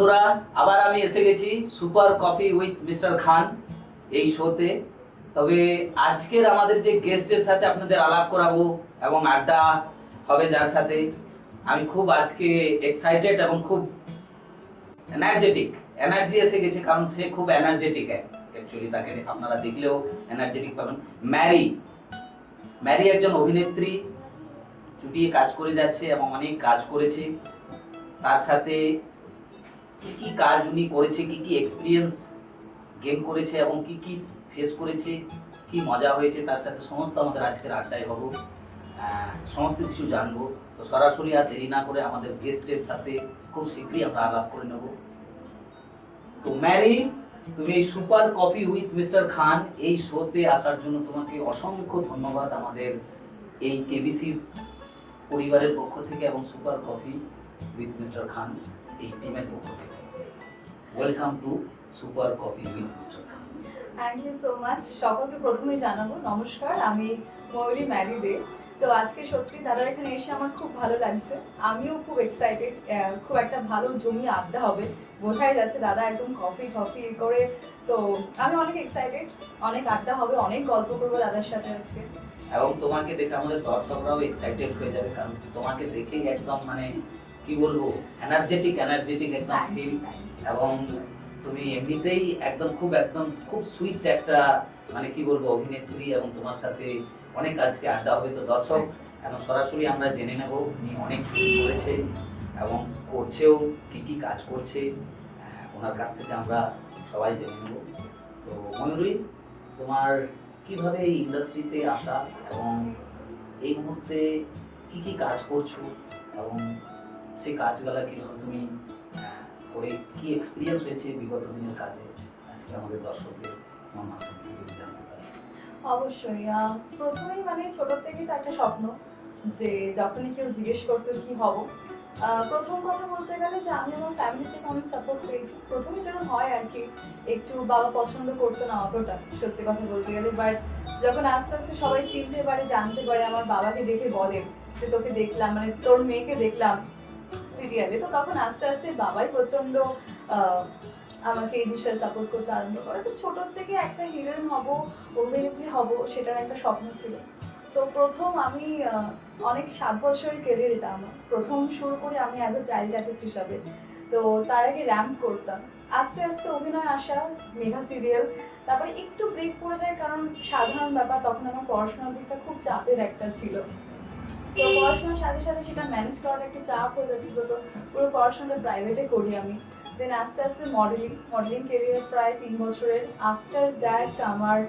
বন্ধুরা, আবার আমি এসে গেছি super coffee with mister Khan এই শোতে। তবে আজকের আমাদের যে গেস্টের সাথে আপনাদের আলাপ করাবো এবং আড্ডা হবে, যার সাথে আমি খুব আজকে এক্সাইটেড এবং খুব এনার্জি এসে গেছে, কারণ সে খুব এনার্জেটিক। অ্যাকচুয়ালি তাকে আপনারা দেখলেও এনার্জেটিক পাবেন। ম্যারি একজন অভিনেত্রী, চুটিয়ে কাজ করে যাচ্ছে এবং অনেক কাজ করেছে। তার সাথে কি কি কাজ উনি করেছে, কি কি এক্সপিরিয়েন্স গেম করেছে এবং কি কি ফেস করেছে, কি মজা হয়েছে, তার সাথে সমস্ত আমাদের আজকের আড্ডায় হবো, সমস্ত কিছু জানবো। তো সরাসরি আর দেরি না করে আমাদের গেস্টের সাথে খুব শীঘ্রই আমরা আলাপ করে নেব। তো ম্যারি, তুমি এই super coffee with mister Khan এই শোতে আসার জন্য তোমাকে অসংখ্য ধন্যবাদ আমাদের এই কেবিসি পরিবারের পক্ষ থেকে এবং super coffee with mister Khan এই টিমের পক্ষ থেকে। Welcome to super coffee with mister Khan. Thank you so much. সকলকে প্রথমেই জানাবো নমস্কার, আমি ময়ূরী ম্যারি দে। তো আজকে সত্যি দাদা এখানে এসে আমার খুব ভালো লাগছে, আমিও খুব এক্সাইটেড। খুব একটা ভালো জমিয়ে আড্ডা হবে, বোঝাই যাচ্ছে দাদা একদম কফি টফি করে। তো আমি অনেক এক্সাইটেড, অনেক আড্ডা হবে, অনেক গল্প করবো দাদার সাথে আজকে। এবং তোমাকে দেখে আমাদের দর্শকরাও এক্সাইটেড হয়ে যাবে, কারণ তোমাকে দেখেই একদম মানে কি বলবো, এনার্জেটিক একদম ফিল। এবং তুমি এমনিতেই একদম খুব সুইট একটা মানে কি বলবো অভিনেত্রী, এবং তোমার সাথে অনেক আজকে আড্ডা হবে। তো দর্শক, এখন সরাসরি আমরা জেনে নেব উনি অনেক ফিল করেছে এবং করছেও, কি কি কাজ করছে ওনার কাছ থেকে আমরা সবাই জেনে নেব। তো ময়ূরী, তোমার কিভাবে এই ইন্ডাস্ট্রিতে আসা এবং এই মুহূর্তে কি কি কাজ করছো এবং সেই কাজগুলা কিভাবে তুমি করে কি এক্সপিরিয়েন্স হয়েছে বিগত দিনের কাজে, আজকে আমাদের দর্শকদের তোমার মাধ্যম থেকে যদি জানতে পারি। অবশ্যই প্রথমেই মানে ছোট থেকেই তো একটা স্বপ্ন যে যখনই কেউ জিজ্ঞেস করতো কি হব, প্রথম কথা বলতে গেলে যে আমি আমার ফ্যামিলি থেকে অনেক সাপোর্ট পেয়েছি। প্রথমে যেরকম হয় আর কি, একটু বাবা পছন্দ করতো না অতটা, সত্যি কথা বলতে গেলে। বাট যখন আস্তে আস্তে সবাই চিনতে পারে, জানতে পারে, আমার বাবাকে ডেকে বলে যে তোকে দেখলাম, মানে তোর মেয়েকে দেখলাম সিরিয়ালে, তো তখন আস্তে আস্তে বাবাই প্রচন্ড আমাকে এই বিষয়ে সাপোর্ট করতে আরম্ভ করে। তো ছোটোর থেকে একটা হিরোইন হব, অভিনেত্রী হব, সেটার একটা স্বপ্ন ছিল। তো প্রথম আমি অনেক 7 বছরের কেরিয়ার এটা আমার। প্রথম শুরু করি আমি অ্যাজ এ চাইল্ড আর্টিস্ট হিসাবে। তো তার আগে র্যাম্প করতাম, আস্তে আস্তে অভিনয় আসা, মেঘা সিরিয়াল, তারপরে একটু ব্রেক পড়ে যায়, কারণ সাধারণ ব্যাপার, তখন আমার পড়াশোনার দিকটা খুব চাপের একটা ছিল। তো পড়াশোনার সাথে সাথে সেটা ম্যানেজ করাটা একটু চাপ হয়ে যাচ্ছিলো, তো পুরো পড়াশোনাটা প্রাইভেটে করি আমি। দেন আস্তে আস্তে মডেলিং কেরিয়ার প্রায় 3 বছরের। আফটার দ্যাট আমার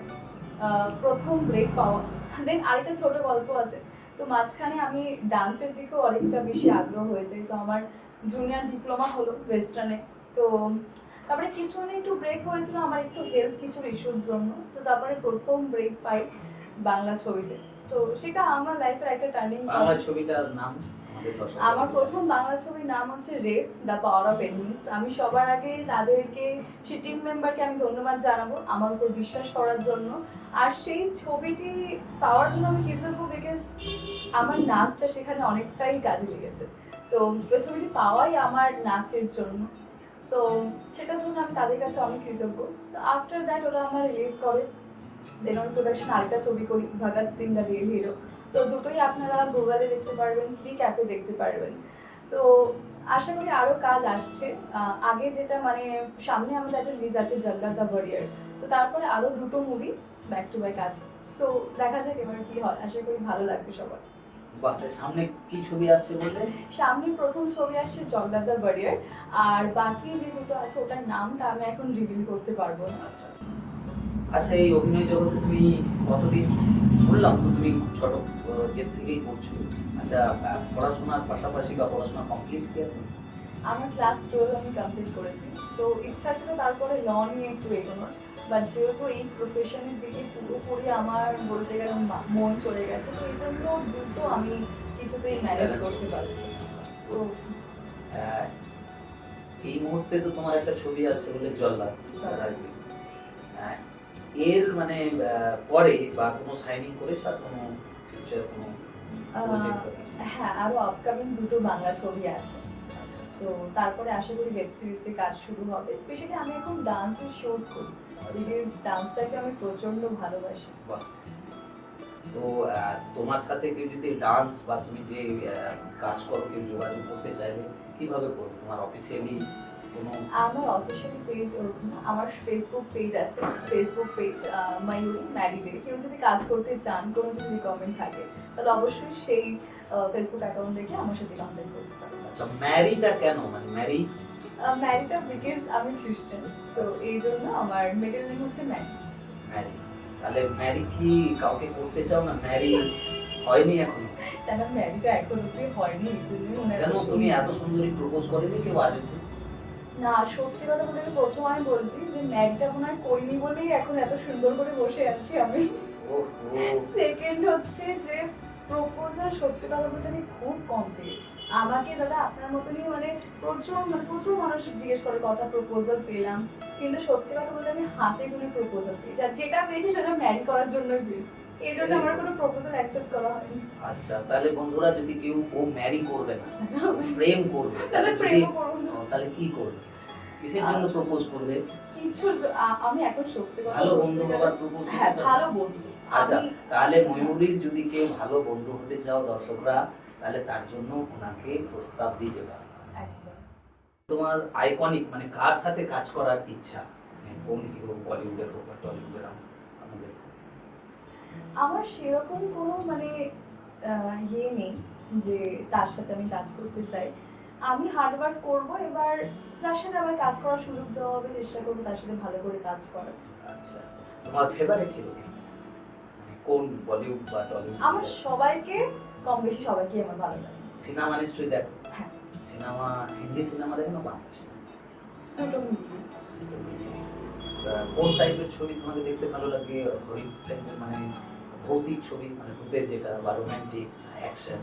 প্রথম ব্রেক পাওয়া। দেন আরেকটা ছোট গল্প আছে। তো মাঝখানে আমি ডান্সের দিকেও অনেকটা বেশি আগ্রহ হয়েছে। তো আমার জুনিয়র ডিপ্লোমা হলো ওয়েস্টার্নে। তো তারপরে কিছুদিন একটু ব্রেক হয়েছিল আমার একটু হেলথ কিছুর ইস্যুর জন্য। তো তারপরে প্রথম ব্রেক পাই বাংলা ছবিতে। তো সেটা আমার লাইফের একটা টার্নিং পয়েন্ট। বাংলা ছবিটার নাম? আমার প্রথম বাংলা ছবির নাম হচ্ছে race, the power of enemies. আমি সবার আগে তাদেরকে, সেই টিম মেম্বারকে আমি ধন্যবাদ জানাবো আমার উপর বিশ্বাস করার জন্য। আর সেই ছবিটি পাওয়ার জন্য আমি কৃতজ্ঞ, বিকজ আমার নাচটা সেখানে অনেকটাই কাজে লেগেছে। তো ওই ছবিটি পাওয়াই আমার নাচের জন্য। তো সেটার জন্য আমি তাদের কাছে অনেক কৃতজ্ঞ। তো আফটার দ্যাট ওরা আমার রিলিজ করে। দেন আমি প্রোডাকশন আরেকটা ছবি করি, Bhagat Singh the real hero. তো দুটোই আপনারা গুগলে দেখতে পারবেন, ক্লিক অ্যাপে দেখতে পারবেন। তো আশা করি আরও কাজ আসছে। আগে যেটা মানে সামনে আমাদের একটা রিলিজ আছে জল্লাদ দ্য ওয়ারিয়ার। তো তারপরে আরও দুটো মুভি ব্যাক টু ব্যাক আছে। তো দেখা যাক এবার কি হয়, আশা করি ভালো লাগবে সবার। সামনে কি ছবি আসছে বলতে? সামনে প্রথম ছবি আসছে জল্লাদ দ্য ওয়ারিয়ার, আর বাকি যে দুটো আছে ওটার নামটা আমি এখন রিভিল করতে পারবো না। আচ্ছা আচ্ছা। আচ্ছা, এই অভিনয় জগতে তুমি কতদিন, শুনলাম তো তুমি ছোট এর থেকেই করছো। আচ্ছা, পড়াশোনার পাশাপাশি বা পড়াশোনা কমপ্লিট কি এখন? আমার ক্লাস 12 আমি কমপ্লিট করেছি। তো ইচ্ছা ছিল তারপরে ল নিয়ে একটু এগোনোর, বাট যেহেতু এই প্রফেশনের দিকে পুরোপুরি আমার বলতে গেলে মন চলে গেছে, তো এই জন্য দুটো আমি কিছুতেই ম্যানেজ করতে পারছি। তো এই মুহূর্তে তো তোমার একটা ছবি আসছে বলে জল্লাদ, এর মানে পরে বা কোনো সাইনিং করেছ আর কোনো ফিউচার কোনো প্রজেক্ট? হ্যাঁ, আরো আপকামিং দুটো বাংলা ছবি আছে। আচ্ছা আচ্ছা। তো তারপরে আশা করি ওয়েব সিরিজে কাজ শুরু হবে। স্পেশালি আমি এখন ডান্সের শোজ করি, বিকজ ডান্সটাকে আমি প্রচন্ড ভালোবাসি। বাহ। তো তোমার সাথে কেউ যদি ডান্স বা তুমি যে কাজ করো কেউ যোগাযোগ করতে চাইলে কিভাবে করবে? তোমার অফিসিয়ালি কোনো? আমার অফিসিয়ালি পেজ ওরকম না, আমার ফেসবুক পেজ আছে, ফেসবুক পেজ মায়ূরী ম্যারিডে। কেউ যদি কাজ করতে চান, কোনো যদি রিকমেন্ড থাকে, তাহলে অবশ্যই সেই ফেসবুক অ্যাকাউন্ট দেখে আমার সাথে কন্ট্যাক্ট করতে পারেন। আচ্ছা, ম্যারিটা কেন, মানে ম্যারি? ম্যারিটা বিকজ আমি খ্রিস্টান, তো এই জন্য আমার মিডল নেম হচ্ছে ম্যারি। ম্যারি। তাহলে ম্যারি কি কাউকে করতে চাও না? ম্যারি হয়নি এখনো? কেন ম্যারিটা এখন অব্দি হয়নি, এই জন্যই মনে হয় কেন তুমি এত সুন্দরী প্রপোজ করেনি কেউ আজ অব্দি? না, সত্যি কথা বলতে গেলে প্রথম আমি বলছি যে ম্যারিটা মনে হয় করিনি বলেই এখন এত সুন্দর করে বসে আছি আমি। ওহো। সেকেন্ড হচ্ছে যে প্রপোজাল সত্যি কথা বলতে আমি খুব কম পেয়েছি। আমাকে দাদা আপনার মতনই মানে প্রচুর মানুষ জিজ্ঞেস করে কটা প্রপোজাল পেলাম, কিন্তু সত্যি কথা বলতে আমি হাতে গুনে প্রপোজাল পেয়েছি, আর যেটা পেয়েছি সেটা ম্যারি করার জন্যই পেয়েছি। এই জন্য আমার কোনো প্রপোজাল অ্যাকসেপ্ট করা হয়নি। আচ্ছা, তাহলে বন্ধুরা যদি কেউ ও ম্যারি করবে না, প্রেম করবে, তাহলে তাহলে যদি প্রেমও করবো না। তাহলে কি করবে? কিসের জন্য প্রপোজ করবে? আমি এখন সত্যি কথা ভালো বলতে বন্ধু গেলে- হওয়ার প্রপোজ? হ্যাঁ, ভালো বন্ধু। আচ্ছা, আমি তাহলে ময়ূরীর যদি কেউ ভালো বন্ধু হতে চাও দর্শকরা, তাহলে তার জন্য ওনাকে প্রস্তাব দিতে পারো। একদম। তোমার আইকনিক মানে কার সাথে কাজ করার ইচ্ছা? মানে কোন হিরো, বলিউডের হোক বা টলিউডের আমাদের? আমার সেরকম কোনো মানে ইয়ে নেই যে তার সাথে আমি কাজ করতে চাই। আমি হার্ড ওয়ার্ক করবো, এবার যার সাথে আমার কাজ করার সুযোগ দেওয়া হবে চেষ্টা করবো তার সাথে ভালো করে কাজ করার। আচ্ছা, তোমার ফেভারিট হিরো মানে কোন, বলিউড বা টলিউড? আমার সবাইকে কম বেশি সবাইকে আমার ভালো লাগে। সিনেমা নিশ্চয়ই দেখো? হ্যাঁ। সিনেমা, হিন্দি সিনেমা দেখো না বাংলা সিনেমা? দুটো মিলিয়ে। কোন টাইপের ছবি তোমাকে দেখতে ভালো লাগে? হরিণ টাইপের মানে ভৌতিক ছবি, মানে ভূতের যেটা, বা রোমান্টিক, অ্যাকশন?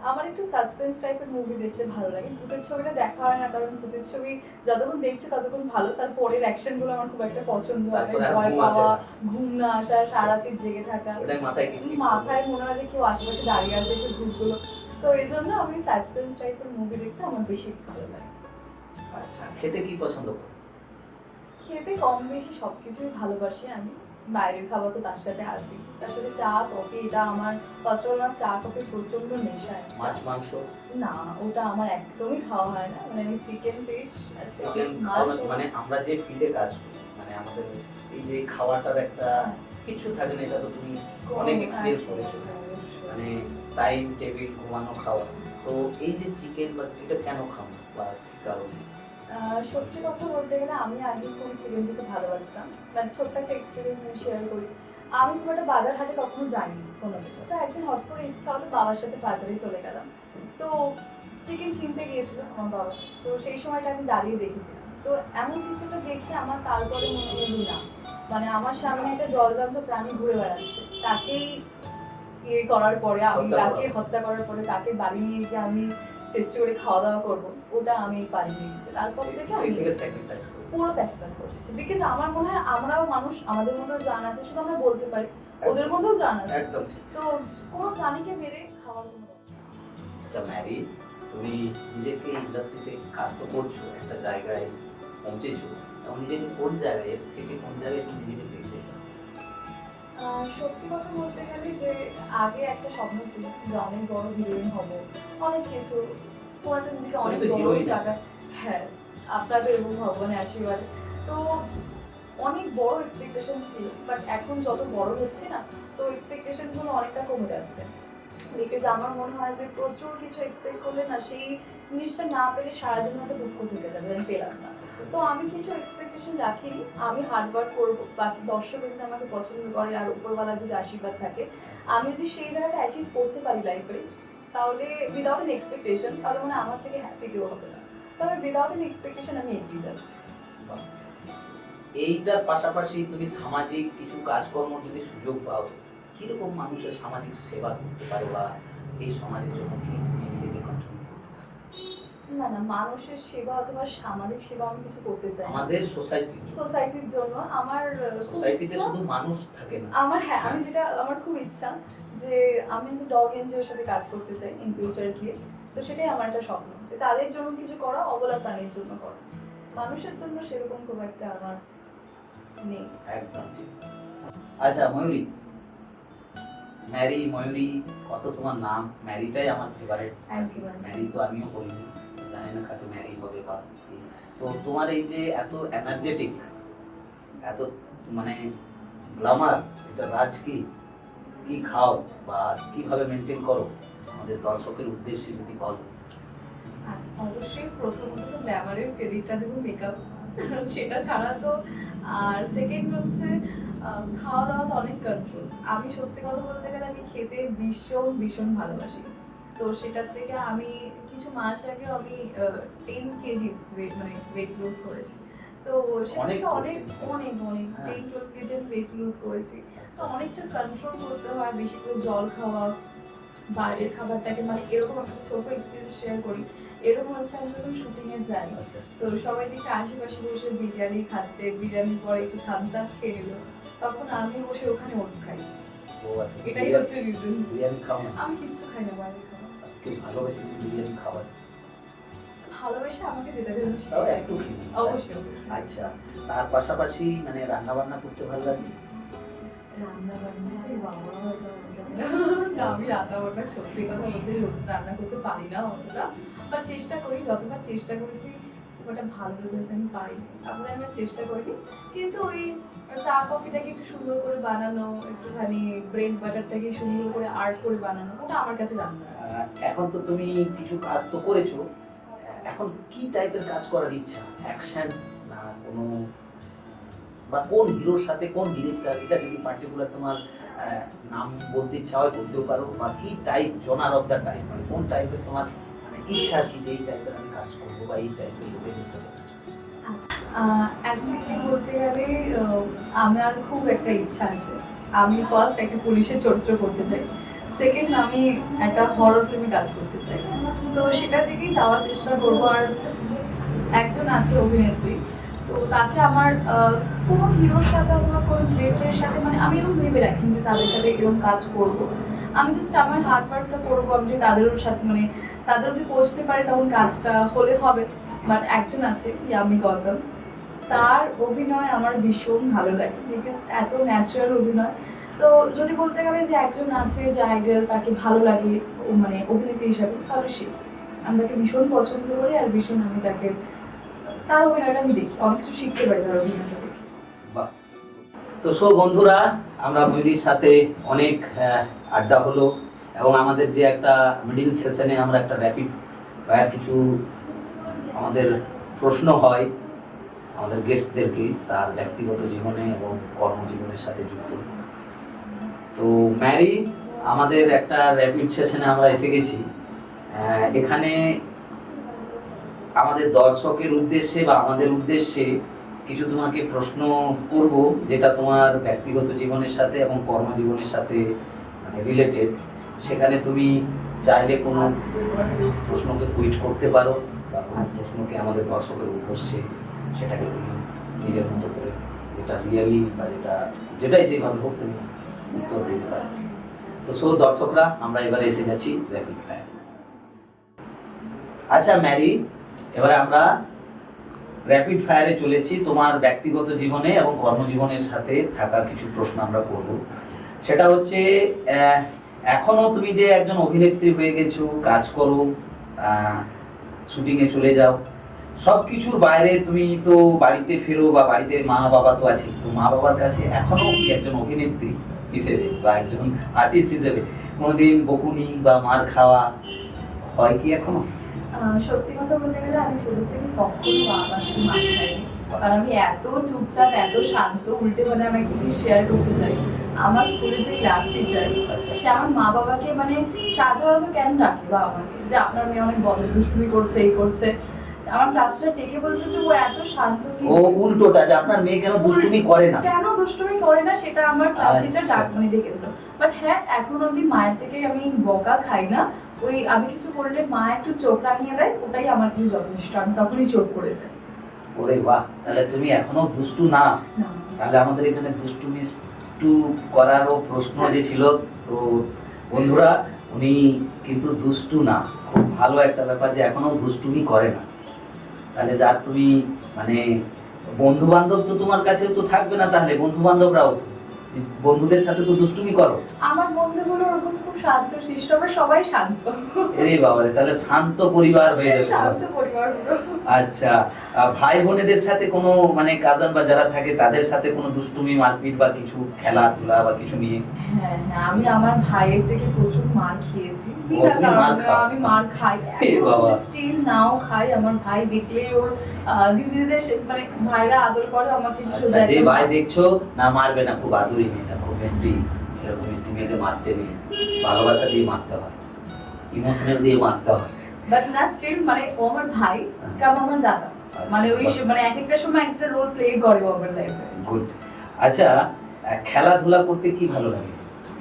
আমার একটু সাসপেন্স টাইপের মুভি দেখতে ভালো লাগে। ভূতের ছবিটা দেখা হয় না, কারণ ভূতের ছবি যতক্ষণ দেখছি ততক্ষণ ভালো, তারপরের অ্যাকশনগুলো আমার খুব একটা পছন্দ হয় তারপরে না। আর ভয় ঘুম আসে পাওয়া, না। ঘুম না আসা, সারারাত জেগে থাকা, ওটাই মাথায় কি মাথায় মনে হয় যে কেউ আশেপাশে দাঁড়িয়ে আছে সে ভূতগুলো। তো এই জন্য আমি সাসপেন্স টাইপের মুভি দেখতে আমার বেশি ভালো লাগে। আচ্ছা, খেতে কি পছন্দ করো? খেতে কম বেশি সবকিছুই ভালোবাসি আমি। বাইরের খাবার তো তার সাথে আছি, তার সাথে চা কফি, এটা আমার পার্সোনাল চা কফি প্রচন্ড নেশা। মাছ মাংস? না, ওটা আমার একদমই খাওয়া হয় না। মানে আমি চিকেন ফিশ চিকেন খাওয়া মানে আমরা যে ফিল্ডে কাজ করি, মানে আমাদের এই যে খাওয়াটার একটা কিছু থাকে না, এটা তো তুমি অনেক এক্সপেরিয়েন্স করেছো, মানে টাইম টেবিল, ঘুমানো, খাওয়া। তো এই যে চিকেন বা এটা কেন খাও না বা কি কারণে? সত্যি কথা বলতে গেলে আমি আগে খুব চিকেন খেতে ভালোবাসতাম, মানে ছোট্ট একটা এক্সপিরিয়েন্স আমি শেয়ার করি। আমি খুব একটা বাজার হাটে কখনো যাইনি কোনোদিন, তো একদিন হট করে ইচ্ছা হলো বাবার সাথে বাজারে চলে গেলাম। তো চিকেন কিনতে গিয়েছিল আমার বাবা, তো সেই সময়টা আমি দাঁড়িয়ে দেখেছিলাম। তো এমন কিছুটা দেখে আমার তারপরে মনে হলো যে না, মানে আমার সামনে একটা জলজান্ত প্রাণী ঘুরে বেড়াচ্ছে, তাকেই ইয়ে করার পরে আমি তাকে হত্যা করার পরে তাকে বাড়ি নিয়ে গিয়ে আমি টেস্ট করে খাওয়া দাওয়া করবো, ওটা আমি পারিনি। তারপর থেকে আমি স্যাক্রিফাইস করি। পুরো স্যাক্রিফাইস করতেছি, বিকজ আমার মনে হয় আমরাও মানুষ, আমাদের মধ্যেও জান আছে, শুধু আমরা বলতে পারি, ওদের মধ্যেও জান আছে। একদম ঠিক। তো কোনো প্রাণীকে মেরে খাওয়ার কোনো দরকার নেই। আচ্ছা ম্যারি, তুমি নিজেকে ইন্ডাস্ট্রিতে কাজ তো করছো, একটা জায়গায় পৌঁছেছো, তখন নিজেকে কোন জায়গায়, এর থেকে কোন জায়গায় তুমি নিজেকে দেখতে চাও? সত্যি কথা বলতে গেলে যে আগে একটা স্বপ্ন ছিল যে অনেক বড় হিরোইন হব, অনেক কিছু, কোনো একটা নিজেকে অনেক তুমি তো বড় heroine। জায়গায়। হ্যাঁ, আপনাদের এবং ভগবানের আশীর্বাদে তো অনেক বড় এক্সপেকটেশন ছিল, বাট এখন যত বড় হচ্ছে না, তো এক্সপেকটেশনগুলো অনেকটা কমে যাচ্ছে। বিকজ আমার মনে হয় যে প্রচুর কিছু এক্সপেক্ট করলে না, সেই জিনিসটা না পেলে সারা জীবন একটা দুঃখ থেকে যাবে, আমি পেলাম না। তো আমি কিছু এক্সপেকটেশন রাখিনি, আমি হার্ড ওয়ার্ক করবো, বাকি দর্শক যদি আমাকে পছন্দ করে আর উপরওয়ালা যদি আশীর্বাদ থাকে, আমি যদি সেই জায়গাটা অ্যাচিভ করতে পারি লাইফে, তাহলে উইদাউট এন এক্সপেকটেশন, তাহলে মানে আমার থেকে হ্যাপি কেউ হবে না। তবে উইদাউট এন এক্সপেকটেশন আমি এগিয়ে যাচ্ছি। এইটার পাশাপাশি তুমি সামাজিক কিছু কাজকর্ম যদি সুযোগ পাও, কিরকম মানুষের সামাজিক সেবা করতে পারো, বা এই সমাজের জন্য কি তুমি নিজেকে কন্ট্রিবিউট করতে পারো? না না, মানুষের সেবা অথবা সামাজিক সেবা আমি কিছু করতে চাই না। আমাদের সোসাইটি, সোসাইটির জন্য আমার খুব সোসাইটিতে ইচ্ছা- শুধু মানুষ থাকে না। আমার হ্যাঁ, আমি যেটা আমার খুব ইচ্ছা যে আমি একটা ডগ এনজিওর সাথে কাজ করতে চাই ইন ফিউচার গিয়ে, তো সেটাই আমার একটা স্বপ্ন যে তাদের জন্য কিছু করা, অবলা প্রাণীর জন্য করা। মানুষের জন্য সেরকম খুব একটা আমার নেই। একদম ঠিক। আচ্ছা ময়ূরী, ম্যারি, ময়ূরী, কত তোমার নাম? ম্যারিটাই আমার ফেভারিট। একেবারে। ম্যারি তো আমিও বলিনি, জানি না কাকে ম্যারি হবে বা কি। তো তোমার এই যে এত এনার্জেটিক, এত মানে গ্ল্যামার, এটা রাজ কি? কি খাও বা কিভাবে মেনটেন করো আমাদের দর্শকের উদ্দেশ্যে যদি বলো। আচ্ছা, অবশ্যই প্রথমত তো গ্ল্যামারের ক্রেডিটটা দেবো মেকআপ, সেটা ছাড়া তো। আর সেকেন্ড হচ্ছে খাওয়া দাওয়াতে অনেক কন্ট্রোল। আমি সত্যি কথা বলতে গেলে আমি খেতে ভীষণ ভীষণ ভালোবাসি। তো সেটার থেকে আমি কিছু মাস আগেও আমি 10 কেজিস ওয়েট লুজ করেছি। তো সেটা অনেক থেকে অনেক অনেক অনেক হ্যাঁ। 10-12 কেজি ওয়েট লুজ করেছি। তো অনেকটা কন্ট্রোল করতে হয়, বেশি করে জল খাওয়া, বাইরের খাবারটাকে এরকম একটা ছোট এক্সপিরিয়েন্স শেয়ার করি। এরকম হচ্ছে আমি যখন শুটিং এ যাই, আচ্ছা। তো সবাই দেখে আশেপাশে বসে বিরিয়ানি খাচ্ছে, বিরিয়ানির পরে একটু থামস আপ খেয়ে নিল, তখন আমি বসে ওখানে ওটস খাই। ও আচ্ছা, এটাই হচ্ছে রিজন। বিরিয়ানি খাও না? আমি কিচ্ছু খাই না বাইরের খাবার। আচ্ছা, কেউ ভালোবেসে বিরিয়ানি খাওয়ার? ভালোবেসে আমাকে যেটা দেবে আমি তাও সেটাই একটু খাই। খেয়ে নিই। অবশ্যই অবশ্যই। আচ্ছা, তার পাশাপাশি মানে রান্না বান্না করতে ভালো লাগে? রান্না বান্না বাবা, এটা বলতে হবে না। না, আমি রান্না বান্না সত্যি কথা বলতে রান্না করতে পারি না অতটা, বা চেষ্টা করি, যতবার চেষ্টা করেছি খুব একটা ভালো রেজাল্ট আমি পাইনি, তারপরে আমি আর চেষ্টা করিনি। কিন্তু ওই চা কফিটাকে একটু সুন্দর করে বানানো, একটুখানি ব্রেড বাটারটাকে সুন্দর করে আর্ট করে বানানো, ওটা আমার কাছে রান্না। এখন তো তুমি কিছু কাজ তো করেছো, এখন কি টাইপের কাজ করার ইচ্ছা? অ্যাকশন না কোনো, বা কোন হিরোর সাথে, কোন ডিরেক্টর, এটা যদি পার্টিকুলার তোমার নাম বলতে ইচ্ছা হয় বলতেও পারো, বা কি টাইপ, জোনার অফ দ্য টাইপ, মানে কোন টাইপের তোমার মানে ইচ্ছা আর কি, যে এই টাইপের আমি কাজ করবো বা এই টাইপের লোকেদের সাথে কাজ করবো? অ্যাকচুয়ালি বলতে গেলে আমার খুব একটা ইচ্ছা আছে। আমি ফার্স্ট একটা পুলিশের চরিত্র করতে চাই, সেকেন্ড আমি একটা হরর ফিল্মে কাজ করতে চাই। তো সেটার দিকেই যাওয়ার চেষ্টা করবো। আর একজন আছে অভিনেত্রী, তো তাকে আমার কোনো হিরোর সাথে অথবা কোনো ডিরেক্টরের সাথে আমি এরকম ভেবে রাখি যে তাদের সাথে এরকম কাজ করব। আমি জাস্ট আমার হার্ড ওয়ার্কটা করবো, আমি যে তাদেরও সাথে তাদের যদি পৌঁছতে পারে তখন কাজটা হলে হবে। বাট একজন আছে ইয়ামি গৌতম, তার অভিনয় আমার ভীষণ ভালো লাগে, বিকজ এত ন্যাচারাল অভিনয়। তো যদি বলতে গেলে যে একজন আছে যে আইডল, তাকে ভালো লাগে অভিনেত্রী হিসাবে, তাহলে সে, আমি তাকে ভীষণ পছন্দ করি। আর ভীষণ আমি তাকে, তার অভিনয়টা আমি দেখি, অনেক কিছু শিখতে পারি তার অভিনয়টা দেখে। বাহ। তো বন্ধুরা, আমরা ময়ূরীর সাথে অনেক আড্ডা হলো, এবং আমাদের যে একটা মিডিল সেশনে আমরা একটা র্যাপিড ফায়ার কিছু আমাদের প্রশ্ন হয় আমাদের গেস্টদেরকে, তার ব্যক্তিগত জীবনে এবং কর্মজীবনের সাথে যুক্ত। তো ম্যারি, আমাদের একটা র্যাপিড সেশনে আমরা এসে গেছি। এখানে আমাদের দর্শকের উদ্দেশ্যে বা আমাদের উদ্দেশ্যে কিছু তোমাকে প্রশ্ন করব, যেটা তোমার ব্যক্তিগত জীবনের সাথে এবং কর্মজীবনের সাথে মানে রিলেটেড। সেখানে তুমি চাইলে কোনো প্রশ্নকে কুইট করতে পারো, বা কোনো প্রশ্নকে আমাদের দর্শকের উদ্দেশ্যে সেটাকে তুমি নিজের মতো করে, যেটা রিয়েলি বা যেটাই যেভাবে হোক তুমি উত্তর দিতে পারো। তো দর্শকরা, আমরা এবারে এসে যাচ্ছি র্যাপিড ফায়ার। আচ্ছা ম্যারি, এবারে আমরা র্যাপিড ফায়ারে চলেছি। তোমার ব্যক্তিগত জীবনে এবং কর্মজীবনের সাথে থাকা কিছু প্রশ্ন আমরা করব। সেটা হচ্ছে, এখনো তুমি যে একজন অভিনেত্রী হয়ে গেছো, কাজ করো, শুটিংয়ে চলে যাও, সব কিছুর বাইরে তুমি তো বাড়িতে ফেরো, বা বাড়িতে মা বাবা তো আছে, তো মা বাবার কাছে এখনো কি একজন অভিনেত্রী হিসেবে বা একজন আর্টিস্ট হিসেবে কোনোদিন বকুনি বা মার খাওয়া হয় কি এখনো? সত্যি কথা বলতে গেলে আমি ছোট থেকে কখনো বাবার সাথে মার খাইনি, কারণ আমি এত চুপচাপ, এত শান্ত। উল্টে আমি কিছু শেয়ার করতে চাই, আমার স্কুলের যে ক্লাস টিচার, সে আমার মা বাবাকে সাধারণত কেন রাখে বা আমাকে, যে আপনার মেয়ে অনেক বড় দুষ্টুমি করছে, এই করছে। আমার ক্লাস টিচার ডেকে বলছে যে ও এত শান্ত কি, ও উল্টোটা, যে আপনার মেয়ে কেন দুষ্টুমি করে না, কেন দুষ্টুমি করে না, সেটা আমার ক্লাস টিচার ডেকেছিল। বাট হ্যাঁ, এখন অবধি মায়ের থেকে আমি বকা খাই না। ওই আমি কিছু করলে মা একটু চোখ রাঙিয়ে দেয়, ওটাই আমার কিছু যথেষ্ট, আমি তখনই চোখ করে যাই। ওরে বাহ, তাহলে তুমি এখনো দুষ্টু না। তাহলে আমাদের এখানে দুষ্টুমি করারও প্রশ্ন যে ছিল। তো বন্ধুরা, উনি কিন্তু দুষ্টু না, খুব ভালো একটা ব্যাপার যে এখনো দুষ্টুমি করে না। তাহলে যার তুমি মানে বন্ধু বান্ধব তো তোমার কাছেও তো থাকবে না, তাহলে বন্ধু বান্ধবরাও তো বন্ধুদের সাথে তো দুষ্টুমি করো। আমার বন্ধুগুলো ওরকম খুব শান্ত শিষ্ট, আমরা সবাই শান্ত। এরে বাবারে, তাহলে শান্ত পরিবার হয়ে যাবে। শান্ত পরিবার পুরো। আচ্ছা, ভাই বোনেদের সাথে কোনো মানে কাজিন বা যারা থাকে তাদের সাথে কোনো দুষ্টুমি মারপিট বা কিছু খেলাধুলা বা কিছু নিয়ে? হ্যাঁ হ্যাঁ, আমি আমার ভাইয়ের থেকে প্রচুর মার খেয়েছি, বিনা তুমি মার কারণে খাও? আমি মার খাই, এ বাবা। স্টিল নাও খাই। আমার ভাই দেখলেই ওর দিদিদের মানে ভাইরা আদর করে আমাকে আচ্ছা, যে ভাই দেখছো না মারবে না, খুব আদুরি মেয়েটা, খুব মিষ্টি, এরকম মিষ্টি মেয়েদের মারতে নেই, ভালোবাসা দিয়ে মারতে হয়, ইমোশনাল দিয়ে মারতে হয়। বাট না, স্টিল মানে ও আমার ভাই কাম আমার দাদা, মানে ওই মানে এক একটা সময় একটা রোল প্লে করে ও আমার লাইফে। গুড। আচ্ছা, খেলাধুলা করতে কি ভালো লাগে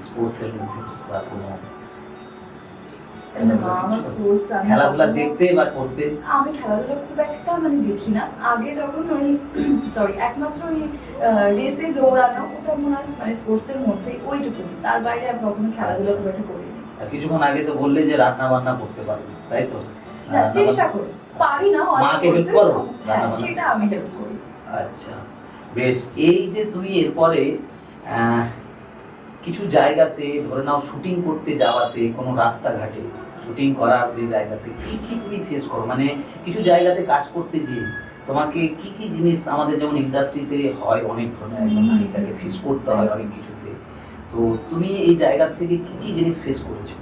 স্পোর্টসের মধ্যে বা কোনো আমার স্পোর্টস, খেলাধুলা দেখতে বা করতে? আমি খেলাধুলা খুব একটা মানে দেখি না। আগে যখন ওই সরি একমাত্র ওই রেসে দৌড়ানো, ওটা মনে হয় মানে স্পোর্টসের মধ্যে ওইটুকু, তার বাইরে আমি কখনো খেলাধুলা খুব একটা করিনি। আর কিছুক্ষণ আগে তো বললে যে রান্না বান্না করতে পারবে, তাই তো? না, চেষ্টা করি, পারি না অনেক মাকে হেল্প করতে। করো হ্যাঁ, রান্না বান্না? সেটা আমি হেল্প করি। আচ্ছা, বেশ। এই যে তুমি এরপরে কিছু জায়গাতে ধরে নাও শুটিং করতে যাওয়াতে, কোনো রাস্তাঘাটে শুটিং করার যে জায়গাতে কি কি তুমি ফেস করো, মানে কিছু জায়গাতে কাজ করতে গিয়ে তোমাকে কি কি জিনিস, আমাদের যেমন ইন্ডাস্ট্রিতে হয় অনেক ধরনের, একজন নায়িকাকে ফেস করতে হয় অনেক কিছুতে, তো তুমি এই জায়গা থেকে কি কি জিনিস ফেস করেছো?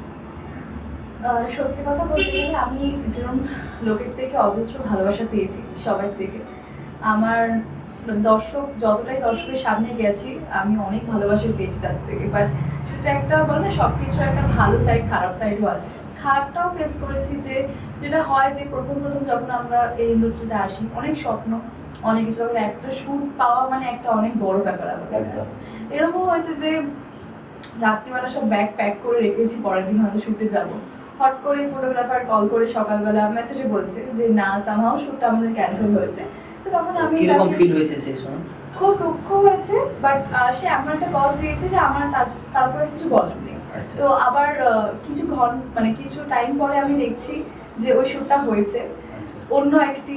সত্যি কথা বলতে গেলে আমি যেরকম লোকের থেকে অজস্র ভালোবাসা পেয়েছি সবার থেকে, আমার দর্শক যতটাই দর্শকের সামনে গেছি আমি অনেক ভালোবাসা পেয়েছি তার থেকে। বাট সেটা একটা বলে না, সব কিছুর একটা ভালো সাইড খারাপ সাইডও আছে। খারাপটাও ফেস করেছি, যে যেটা হয় যে প্রথম প্রথম যখন আমরা এই ইন্ডাস্ট্রিতে আসি, অনেক স্বপ্ন অনেক কিছু, তখন একটা শুট পাওয়া মানে একটা অনেক বড় ব্যাপার আমাদের কাছে। এরকম হয়েছে যে রাত্রিবেলা সব ব্যাগ প্যাক করে রেখেছি, পরের দিন হয়তো শুটে যাব, হট করে ফটোগ্রাফার কল করে সকালবেলা মেসেজে বলছে যে না সামহাও শুটটা আমাদের ক্যান্সেল হয়েছে। তো তখন আমি কিরকম ফিল হয়েছে সেই সময়? খুব দুঃখ হয়েছে, বাট সে এমন একটা কজ দিয়েছে যে আমার তারপরে কিছু বলার নেই। আচ্ছা, তো আবার কিছু মানে কিছু টাইম পরে আমি দেখছি যে ওই শুটটা হয়েছে আচ্ছা। অন্য একটি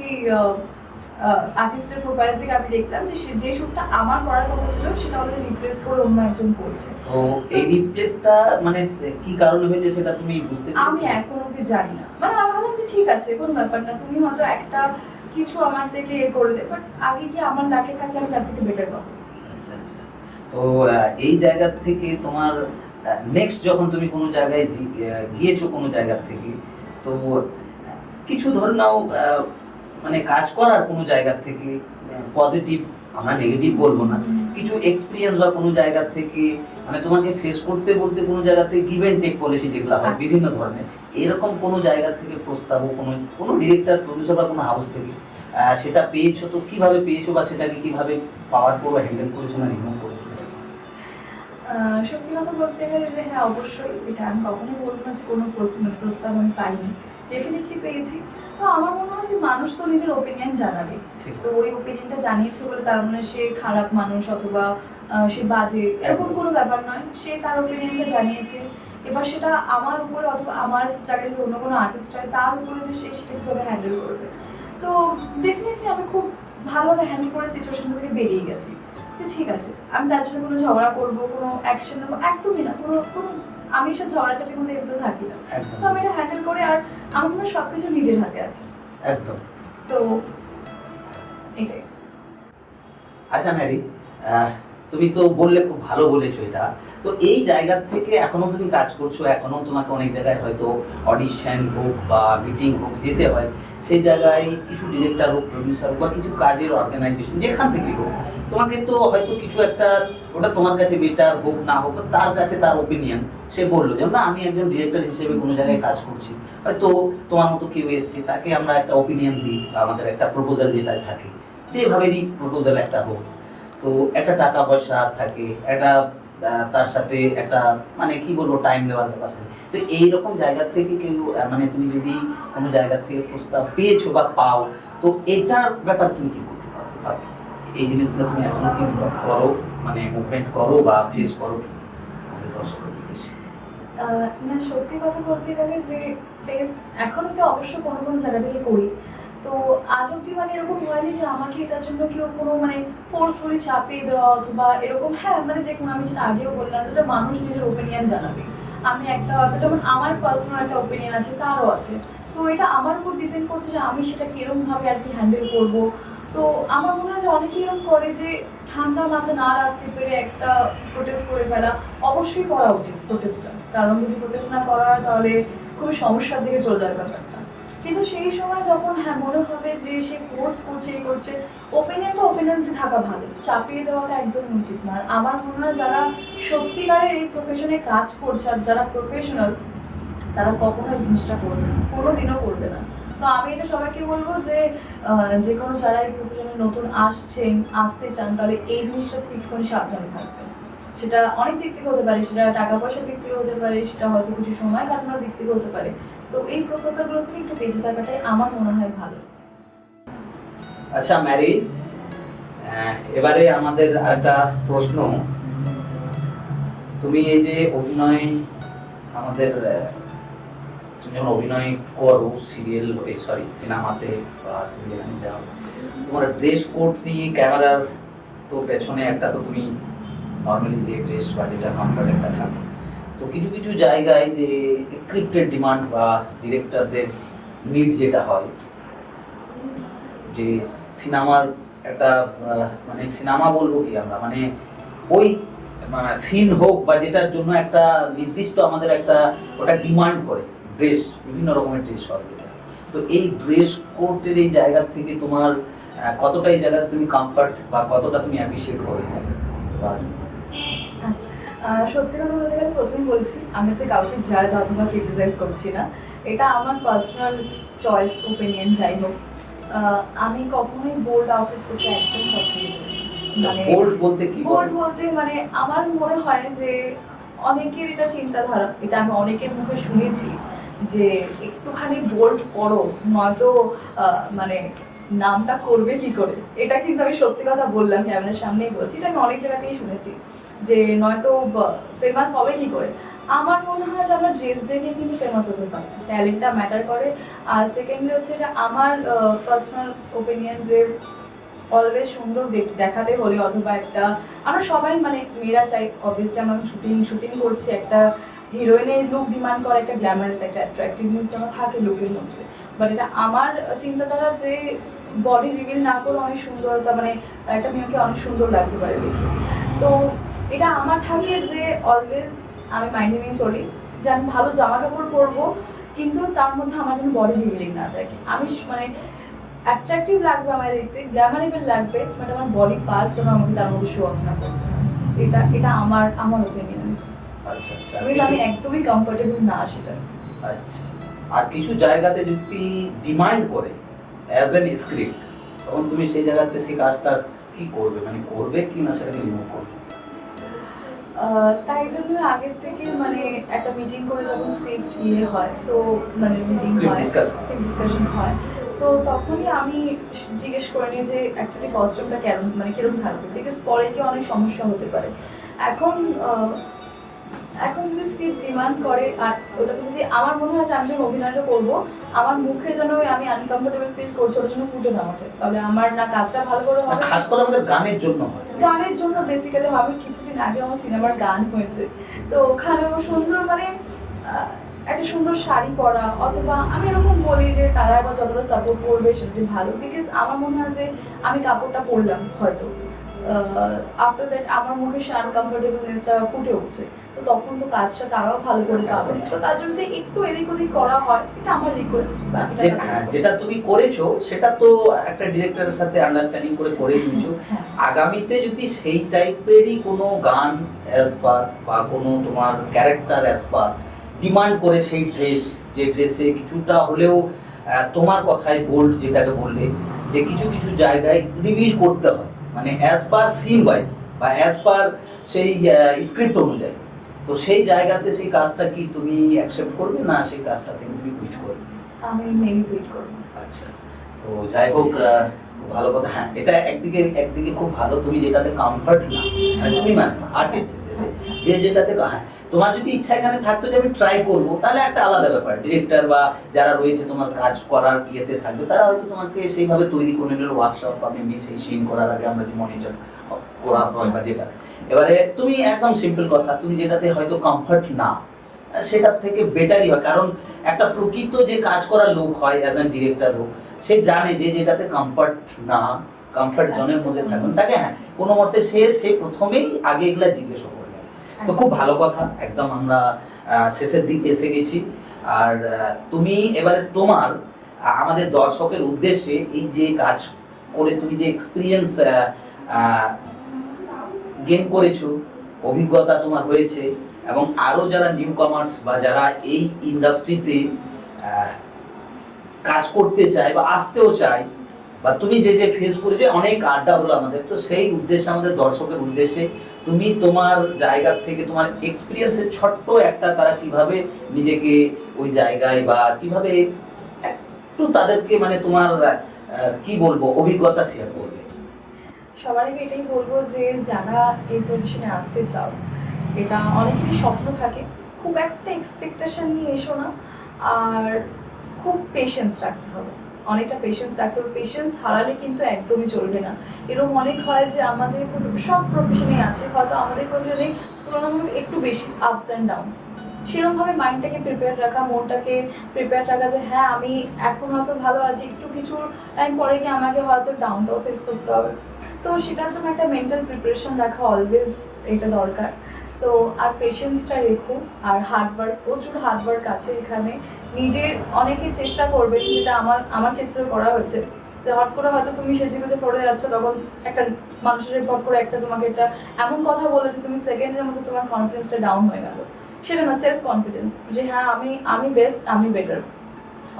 আর্টিস্টের প্রোফাইল থেকে। আমি দেখলাম যে যে শুটটা আমার করার কথা ছিল সেটা অলরেডি রিপ্লেস করে অন্য একজন করছে। তো এই রিপ্লেসটা মানে কি কারণে হয়েছে সেটা তুমি বুঝতে আমি পেরেছো? এখন অব্দি জানি না, মানে আমি ভাবলাম যে ঠিক আছে, কোনো ব্যাপার না, তুমি হয়তো একটা কিছু আমার থেকে করলে, বাট আগে কি আমার লাকে থাকলে আমি তার থেকে বেটার পাবো। আচ্ছা আচ্ছা। তো এই জায়গা থেকে তোমার নেক্সট যখন তুমি কোনো জায়গায় গিয়েছো কোনো জায়গা থেকে, তো কিছু ধরে নাও মানে কাজ করার কোনো জায়গা থেকে পজিটিভ, আমরা নেগেটিভ বলবো না, কিছু এক্সপিরিয়েন্স বা কোনো জায়গা থেকে মানে তোমাকে ফেস করতে বলতে কোনো জায়গা থেকে গিভ এন্ড টেক পলিসি যেগুলো হয় আচ্ছা। বিভিন্ন ধরনের, এরকম কোনো জায়গা থেকে প্রস্তাব, কোনো কোনো ডিরেক্টর প্রডিউসার বা কোনো হাউস থেকে সেটা পেয়েছো, তো কিভাবে পেয়েছো বা সেটাকে কিভাবে পাওয়ার পর হ্যান্ডেল করেছো না রিমুভ করেছো? সত্যি কথা বলতে গেলে যে হ্যাঁ, অবশ্যই এটা আমি কখনোই বলবো না যে কোনো মানে প্রস্তাব আমি পাইনি, ডেফিনেটলি পেয়েছি। তো আমার মনে হয় যে মানুষ তো নিজের ওপিনিয়ন জানাবে, ঠিক। তো ওই ওপিনিয়নটা জানিয়েছে বলে তার মানে সে খারাপ মানুষ অথবা সে বাজে, এরকম কোনো ব্যাপার নয়। সে তার ওপিনিয়নটা জানিয়েছে, এবার সেটা আমার উপরে অথবা আমার জায়গায় যদি অন্য কোনো আর্টিস্ট হয় তার উপরে যে সে সেটা কীভাবে হ্যান্ডেল করবে। তো ডেফিনেটলি আমি খুব ভালোভাবে হ্যান্ডেল করে সিচুয়েশনটা থেকে বেরিয়ে গেছি। তো ঠিক আছে, আমি তার জন্য কোনো ঝগড়া করবো, কোনো অ্যাকশন নেবো, একদমই না, কোনো কোনো আমি সব ঝগড়াঝাটির মধ্যে একদম থাকি না। তো আমি এটা হ্যান্ডেল করে, আর আমার মনে হয় সব কিছু নিজের হাতে আছে। একদম। তো এটাই। আচ্ছা ম্যারি, তুমি তো বললে খুব ভালো বলেছো এটা, তো এই জায়গা থেকে এখনো তুমি কাজ করছো, এখনো তোমাকে অনেক জায়গায় হয়তো অডিশন হোক বা মিটিং হোক যেতে হয়, সেই জায়গায় কিছু ডিরেক্টর হোক, প্রডিউসার হোক বা কিছু কাজের অর্গানাইজেশন যেখান থেকেই হোক, তোমাকে তো হয়তো কিছু একটা, ওটা তোমার কাছে বেটার হোক না হোক, তার কাছে তার ওপিনিয়ন, সে বললো যে না আমি একজন ডিরেক্টর হিসেবে কোনো জায়গায় কাজ করছি, হয়তো তোমার মতো কেউ এসছে, তাকে আমরা একটা ওপিনিয়ন দিই বা আমাদের একটা প্রপোজাল যেটা থাকে, যেভাবেই প্রপোজাল একটা হোক, তো একটা টাকা পয়সা থাকে, একটা তার সাথে একটা মানে কি বলবো টাইম দেওয়ার ব্যাপার থাকে। তো এইরকম জায়গা থেকে কেউ মানে তুমি যদি কোনো জায়গা থেকে প্রস্তাব পেয়েছো বা পাও, তো এটার ব্যাপার তুমি কি করতে পারো, বা এই জিনিসগুলো তুমি এখনো কি করো, মানে মুভমেন্ট করো বা ফেস করো কি আমাদের দর্শকদের উদ্দেশ্যে? না, সত্যি কথা বলতে গেলে যে ফেস এখনো তো অবশ্য কোনো কোনো জায়গা থেকে করি। তো আজ অব্দি মানে এরকম হয়নি যে আমাকে এটার জন্য কেউ কোনো মানে ফোর্সফুলি চাপিয়ে দেওয়া অথবা এরকম। হ্যাঁ, মানে দেখুন আমি যেটা আগেও বললাম, যেটা মানুষ নিজের ওপিনিয়ন জানাবে। আমি একটা হয়তো যেমন আমার পার্সোনাল একটা ওপিনিয়ন আছে, তারও আছে। তো এটা আমার উপর ডিপেন্ড করছে যে আমি সেটা কিরমভাবে আর কি হ্যান্ডেল করবো। তো আমার মনে হয় যে অনেকেই এরকম করে যে ঠান্ডা মাথা না রাখতে পেরে একটা প্রোটেস্ট করে ফেলা। অবশ্যই করা উচিত প্রোটেস্টটা, কারণ যদি প্রোটেস্ট না করা হয় তাহলে খুবই সমস্যার দিকে চলে যাবে ব্যাপারটা। কিন্তু সেই সময় যখন হ্যাঁ মনে হবে যে সে ফোর্স করছে এই করছে, ওপিনিয়নটা থাকা ভালো, চাপিয়ে দেওয়াটা একদমই উচিত না। আর আমার মনে হয় যারা সত্যিকারের এই প্রফেশনে কাজ করছে আর যারা প্রফেশনাল, তারা কখনো এই জিনিসটা করবে না, কোনোদিনও করবে না। তো আমি এটা সবাইকে বলবো যে যে কোনো যারা এই প্রফেশনে নতুন আসতে চান, তাহলে এই জিনিসটা থেকে একটুখানি সাবধানে থাকবেন। সেটা অনেক দিক থেকে হতে পারে, সেটা টাকা পয়সার দিক থেকে হতে পারে, সেটা হয়তো কিছু সময় কাটানোর দিক থেকে হতে পারে। তো এই প্রপোজালগুলো থেকে একটু বেঁচে থাকাটাই আমার মনে হয় ভালো। আচ্ছা ম্যারি, এবারে আমাদের একটা প্রশ্ন। তুমি এই যে অভিনয়, আমাদের তুমি যখন অভিনয় করো সিরিয়াল, সিনেমাতে বা তুমি যেখানে যাও, তোমার ড্রেস কোড নিয়ে ক্যামেরার তো পেছনে একটা তো তুমি নর্মালি যে ড্রেস বা যেটা কমফর্ট একটা থাকে, তো কিছু কিছু জায়গায় যে স্ক্রিপ্টের ডিমান্ড বা ডিরেক্টরদের নিড যেটা হয়, যে সিনেমার একটা মানে সিনেমা বলবো কি আমরা, মানে ওই মানে সিন হোক বা যেটার জন্য একটা নির্দিষ্ট আমাদের একটা ওটা ডিমান্ড করে ড্রেস, বিভিন্ন রকমের ড্রেস হয় যেটা। তো এই ড্রেস কোডের এই জায়গা থেকে তোমার কতটা এই জায়গাতে তুমি কমফর্ট বা কতটা তুমি অ্যাপ্রিশিয়েট করো এই জায়গাতে? আচ্ছা, সত্যি কথা বলতে গেলে প্রথমেই বলছি, আমি তো কাউকে জাজ অথবা ক্রিটিসাইজ করছি না। এটা আমার পার্সোনাল চয়েস, ওপিনিয়ন যাই হোক। আমি কখনোই বোল্ড আউটফিট করতে একদম পছন্দ করি না। মানে বোল্ড বলতে কি? বোল্ড বলতে মানে আমার মনে হয় যে অনেকের এটা চিন্তাধারা, এটা আমি অনেকের মুখে শুনেছি যে একটুখানি বোল্ড করো, নয়তো মানে নামটা করবে কি করে। এটা কিন্তু আমি সত্যি কথা বললাম, ক্যামেরার সামনেই বলছি, এটা আমি অনেক জায়গাতেই শুনেছি যে নয়তো ফেমাস হবে কি করে। আমার মনে হয় যে আমরা ড্রেস দেখে কিন্তু ফেমাস হতে পারি, ট্যালেন্টটা ম্যাটার করে। আর সেকেন্ডলি হচ্ছে যে আমার পার্সোনাল ওপিনিয়ন যে অলওয়েজ সুন্দর দেখাতে হলে অথবা একটা, আমরা সবাই মানে মেয়েরা চাই অবভিয়াসলি, আমরা শুটিং করছি, একটা হিরোইনের লুক ডিমান্ড করে, একটা গ্ল্যামারাস একটা অ্যাট্রাক্টিভনেস যেন থাকে লুকের মধ্যে। বাট এটা আমার চিন্তাধারা যে বডি রিভিল না করে অনেক সুন্দরতা, মানে একটা মেয়েকে অনেক সুন্দর লাগতে পারে দেখি। তো এটা আমার থাকে যে অলওয়েজ আমি মাইন্ডে নিয়ে চলি যে আমি ভালো জামা কাপড় পরবো, কিন্তু তার মধ্যে আমার যেন বডি রিভিলিং না থাকে। আমি মানে অ্যাট্রাকটিভ লাগবে আমায় দেখতে, গ্ল্যামারেবল লাগবে, বাট আমার বডি পার্টস যেন আমাকে তার মধ্যে শো অফ না করতে হয়। এটা আমার ওপিনিয়ন। আচ্ছা আচ্ছা, আমি একদমই কমফোর্টেবল না সেটা। আচ্ছা। আর কিছু জায়গাতে যদি ডিমান্ড করে অ্যাজ এন স্ক্রিপ্ট, তখন তুমি সেই জায়গাতে সেই কাজটা কি করবে, মানে করবে কি না সেটাকে রিমুভ করবে? তাই জন্য আগের থেকে মানে একটা মিটিং করে যখন স্ক্রিপ্ট হয়, তো মানে মিটিং Script হয়, discussion. স্ক্রিপ্ট ডিসকাশন হয়, তো তখনই আমি জিজ্ঞেস করে নিই যে অ্যাকচুয়ালি কস্টিউমটা কেমন, মানে কিরকম থাকবে, বিকজ পরে কি অনেক সমস্যা হতে পারে। এখন এখন যদি স্ক্রিপ্ট ডিমান্ড করে আর ওটাকে যদি আমার মনে হয় যে আমি যখন অভিনয়টা করবো, আমার মুখে যেন আমি আনকমফোর্টেবল ফিল করছি, ওটার জন্য ফুটে না ওঠে, তাহলে আমার না কাজটা ভালো করে না, হবে। খাস করে আমাদের গানের জন্য হয়। গানের জন্য বেসিক্যালি হবে। কিছুদিন আগে আমার সিনেমার গান হয়েছে, তো ওখানেও সুন্দর মানে একটা সুন্দর শাড়ি পরা, অথবা আমি এরকম বলি যে তারা আবার যতটা সাপোর্ট করবে সেটা ভালো, বিকজ আমার মনে হয় যে আমি কাপড়টা পরলাম হয়তো আফটার দ্যাট আমার মুখে সে আনকমফোর্টেবলনেসটা ফুটে উঠছে, তো তখন তো কাজটা তারাও ভালো করে পাবে। তো তার জন্য একটু এদিক ওদিক করা হয়, এটা আমার রিকোয়েস্ট। যেটা তুমি করেছো সেটা তো একটা ডিরেক্টরের সাথে আন্ডারস্ট্যান্ডিং করে নিয়েছো। আগামীতে যদি সেই টাইপেরই কোনো গান অ্যাজ পার বা কোনো তোমার ক্যারেক্টার অ্যাজ পার ডিমান্ড করে সেই ড্রেস, যে ড্রেসে কিছুটা হলেও তোমার কথায় বোল্ড যেটাকে বললে, যে কিছু কিছু জায়গায় রিভিল করতে হয়, মানে অ্যাজ পার সিন ওয়াইজ বা অ্যাজ পার সেই স্ক্রিপ্ট অনুযায়ী, তো সেই জায়গাতে সেই কাজটা কি তুমি অ্যাকসেপ্ট করবে না সেই কাজটা থেকে তুমি কুইট করবে? আমি মেবি কুইট করব। আচ্ছা, তো যাই হোক, খুব ভালো কথা। হ্যাঁ, এটা একদিকে খুব ভালো, তুমি যেটাতে কমফর্ট না, মানে তুমি মানে আর্টিস্ট হিসেবে যে যেটাতে, হ্যাঁ তোমার যদি ইচ্ছা এখানে থাকতো যে আমি ট্রাই করবো, তাহলে একটা আলাদা ব্যাপার। ডিরেক্টর বা যারা রয়েছে তোমার কাজ করার ইয়েতে থাকবে, তারা হয়তো তোমাকে সেইভাবে তৈরি করে নিল ওয়ার্কশপ বা মেবি সেই সিন করার আগে আমরা যে মনিটর করা হয় বা যেটা। এবারে তুমি একদম সিম্পল কথা, তুমি যেটাতে হয়তো কমফর্ট না, সেটার থেকে বেটারই হয়। কারণ একটা প্রকৃত যে কাজ করার লোক হয় অ্যাজ অ্যান ডিরেক্টর হোক, সে জানে যে যেটাতে কমফর্ট না, কমফর্ট জোনের মধ্যে থাকবেন তাকে হ্যাঁ কোনো মতে সে প্রথমেই আগে এগুলা জিজ্ঞেস করবে। তো খুব ভালো কথা, একদম আমরা শেষের দিকে এসে গেছি। আর তুমি এবারে তোমার আমাদের দর্শকের উদ্দেশ্যে এই যে কাজ করে তুমি যে এক্সপিরিয়েন্স গেইন করেছো, অভিজ্ঞতা তোমার হয়েছে, এবং আরো যারা নিউ কামার্স বা যারা এই ইন্ডাস্ট্রিতে কাজ করতে চায় বা আসতেও চায়, বা তুমি যে যে ফেস করেছো, অনেক আড্ডা হলো আমাদের, তো সেই উদ্দেশ্যে আমাদের দর্শকের উদ্দেশ্যে তুমি তোমার জায়গা থেকে তোমার এক্সপিরিয়েন্সের ছোট্ট একটা তারা কিভাবে নিজেকে ওই জায়গায় বা কিভাবে একটু তাদেরকে মানে তোমার কি বলবো অভিজ্ঞতা শেয়ার করবে। সবার আগে এটাই বলবো যে যারা এই প্রফেশনে আসতে চাও, এটা অনেকেরই স্বপ্ন থাকে, খুব একটা এক্সপেকটেশন নিয়ে এসো না। আর খুব পেশেন্স রাখতে হবে, অনেকটা পেশেন্স রাখতে হবে। পেশেন্স হারালে কিন্তু একদমই চলবে না। এরকম অনেক হয় যে আমাদের সব প্রফেশনে আছে, হয়তো আমাদের প্রফেশনে তুলনামূলক একটু বেশি আপস অ্যান্ড ডাউনস। সেরকমভাবে মাইন্ডটাকে প্রিপেয়ার রাখা, মনটাকে প্রিপেয়ার রাখা যে হ্যাঁ আমি এখন হয়তো ভালো আছি, একটু কিছু টাইম পরে গিয়ে আমাকে হয়তো ডাউনটাও ফেস করতে হবে। তো সেটার জন্য একটা মেন্টাল প্রিপারেশন রাখা অলওয়েজ এটা দরকার। তো আর পেশেন্সটা রেখো, আর হার্ডওয়ার্ক, প্রচুর হার্ডওয়ার্ক আছে এখানে। নিজের অনেকে চেষ্টা করবে, যেটা আমার ক্ষেত্রেও করা হয়েছে, যে হট করে হয়তো তুমি সেজে গুজে পড়ে যাচ্ছ, তখন একটা মানুষের পট করে একটা তোমাকে একটা এমন কথা বলে যে তুমি সেকেন্ডের মধ্যে তোমার কনফিডেন্সটা ডাউন হয়ে গেল। সেটা না, সেলফ কনফিডেন্স, যে হ্যাঁ আমি বেস্ট, আমি বেটার।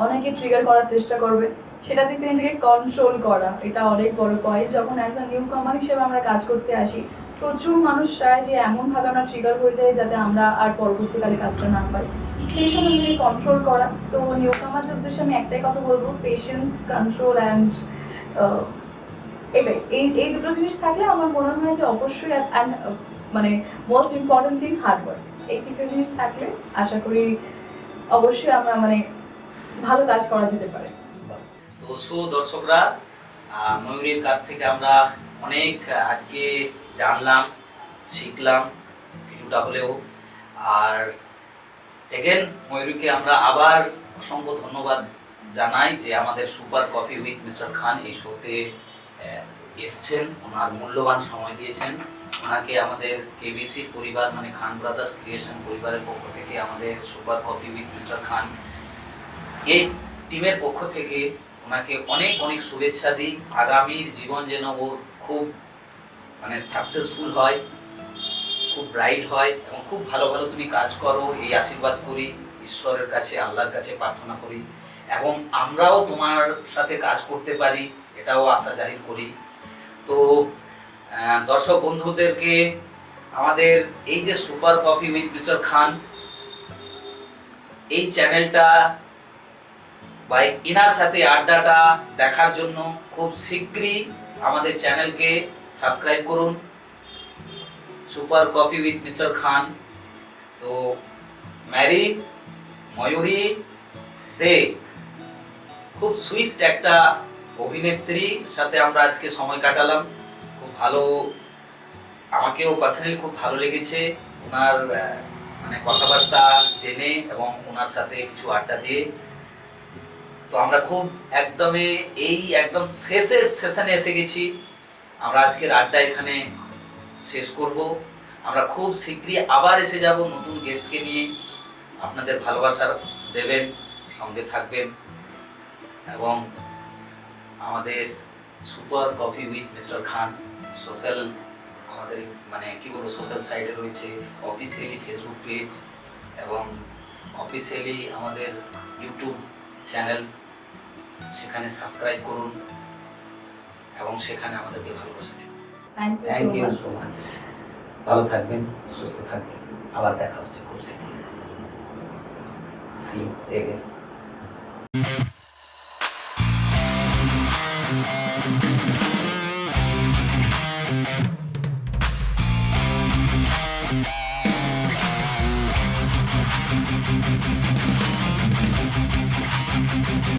অনেকে ট্রিগার করার চেষ্টা করবে, সেটা থেকে নিজেকে কন্ট্রোল করা, এটা অনেক বড় পয়েন্ট। যখন অ্যাজ আ নিউ কামার হিসেবে আমরা কাজ করতে আসি, প্রচুর মানুষ চায় যে এমনভাবে আমরা ট্রিগার হয়ে যাই যাতে আমরা আর পরবর্তীকালে কাজটা না পাই। সেই সময় নিজেকে কন্ট্রোল করা। তো নিউ কামারদের উদ্দেশ্যে আমি একটাই কথা বলবো, পেশেন্স, কন্ট্রোল অ্যান্ড এটাই, এই দুটো জিনিস থাকলে আমার মনে হয় যে অবশ্যই, অ্যান্ড মানে মোস্ট ইম্পর্টেন্ট থিং হার্ডওয়ার্ক, এই তিনটে জিনিস থাকলে আশা করি অবশ্যই আমরা মানে ভালো কাজ করা যেতে পারে। তো দর্শকরা, ময়ূরীর কাছ থেকে আমরা অনেক আজকে জানলাম, শিখলাম কিছুটা হলেও। আর এগেন ময়ূরীকে আমরা আবার অসংখ্য ধন্যবাদ জানাই যে আমাদের super coffee with mister Khan এই শোতে এসছেন, ওনার মূল্যবান সময় দিয়েছেন। ওনাকে আমাদের কেবিসির পরিবার মানে খান ব্রাদার্স ক্রিয়েশন পরিবারের পক্ষ থেকে, আমাদের super coffee with mister Khan এই টিমের পক্ষ থেকে ওনাকে অনেক অনেক শুভেচ্ছা দিই। আগামীর জীবন যেন ওর খুব মানে সাকসেসফুল হয়, খুব ব্রাইট হয়, এবং খুব ভালো ভালো তুমি কাজ করো, এই আশীর্বাদ করি ঈশ্বরের কাছে, আল্লাহর কাছে প্রার্থনা করি, এবং আমরাও তোমার সাথে কাজ করতে পারি এটাও আশা জাহির করি। তো দর্শক বন্ধুদেরকে আমাদের এই যে super coffee with mister Khan এই চ্যানেলটা বা ইনার সাথে আড্ডাটা দেখার জন্য খুব শীঘ্রই আমাদের চ্যানেলকে সাবস্ক্রাইব করুন, সুপার কফি উইথ মিস্টার খান। তো ম্যারি ময়ূরী দে খুব সুইট একটা অভিনেত্রীর সাথে আমরা আজকে সময় কাটালাম, খুব ভালো, আমাকেও পার্সোনালি খুব ভালো লেগেছে ওনার মানে কথাবার্তা জেনে এবং ওনার সাথে কিছু আড্ডা দিয়ে। তো আমরা খুব একদম শেষের সেশনে এসে গেছি, আমরা আজকের আড্ডা এখানে শেষ করব। আমরা খুব শীঘ্রই আবার এসে যাব নতুন গেস্টকে নিয়ে, আপনাদের ভালোবাসা দেবেন, সঙ্গে থাকবেন, এবং আমাদের super coffee with mister Khan social, আমাদের মানে কি বলবো সোশ্যাল সাইটে রয়েছে, অফিসিয়ালি ফেসবুক পেজ এবং অফিসিয়ালি আমাদের ইউটিউব চ্যানেল, সেখানে সাবস্ক্রাইব করুন এবং সেখানে আমাদেরকে ভালোবাসা দেন। Thank you so much. ভালো থাকবেন, সুস্থ থাকবেন, আবার দেখা হচ্ছে খুব শীঘ্রই। See you again.